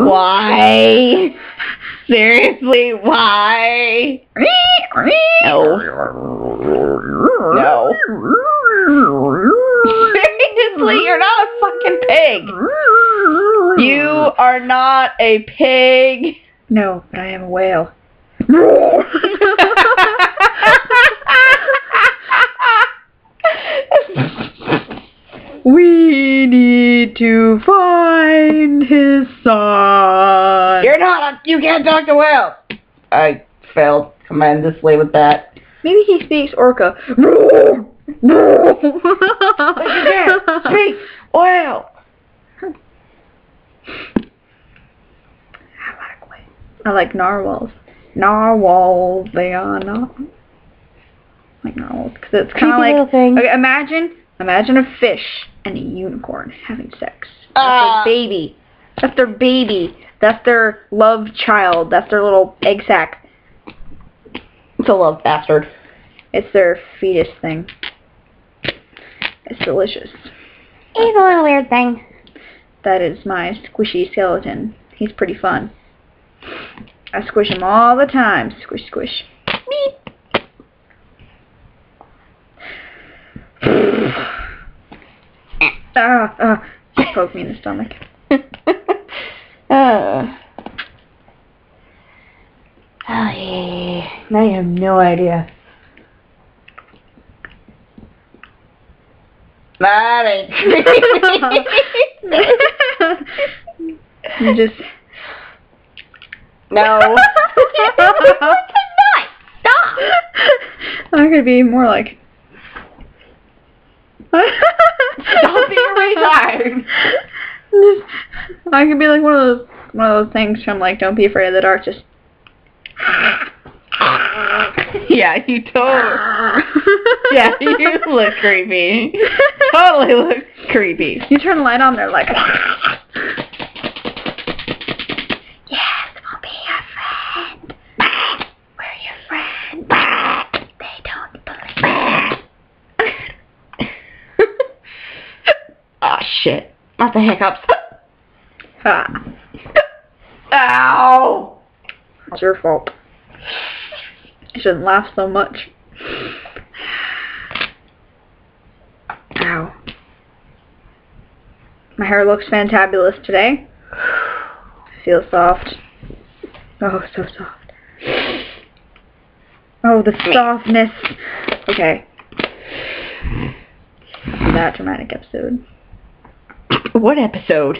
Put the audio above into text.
Why? Seriously, why? No. No. Seriously, you're not a fucking pig. You are not a pig. No, but I am a whale. We need to find his son. You can't talk to whales. I failed tremendously with that. Maybe he speaks orca. But you can't speak whale. I like narwhals. Narwhals, they are not like narwhals because it's kind of like. Okay, imagine a fish and a unicorn having sex. That's their baby. That's their baby. That's their love child. That's their little egg sac. It's a love bastard. It's their fetus thing. It's delicious. He's a little weird thing. That is my squishy skeleton. He's pretty fun. I squish him all the time. Squish, squish. Meep. Just poke me in the stomach. Oh, yeah. Now you have no idea. That ain't You just... No. Stop. I could be more like... Don't be a retard. I could be like one of those things from like Don't Be Afraid of the Dark. Just yeah, you totally. Yeah, you look creepy. Totally look creepy. You turn the light on, they're like. Yes, we'll be your friend. We're your friend. They don't believe. Oh shit! Not the hiccups. Ha. Ow! It's your fault. You shouldn't laugh so much. Ow. My hair looks fantabulous today. Feels soft. Oh, so soft. Oh, the softness. Okay. That dramatic episode. What episode?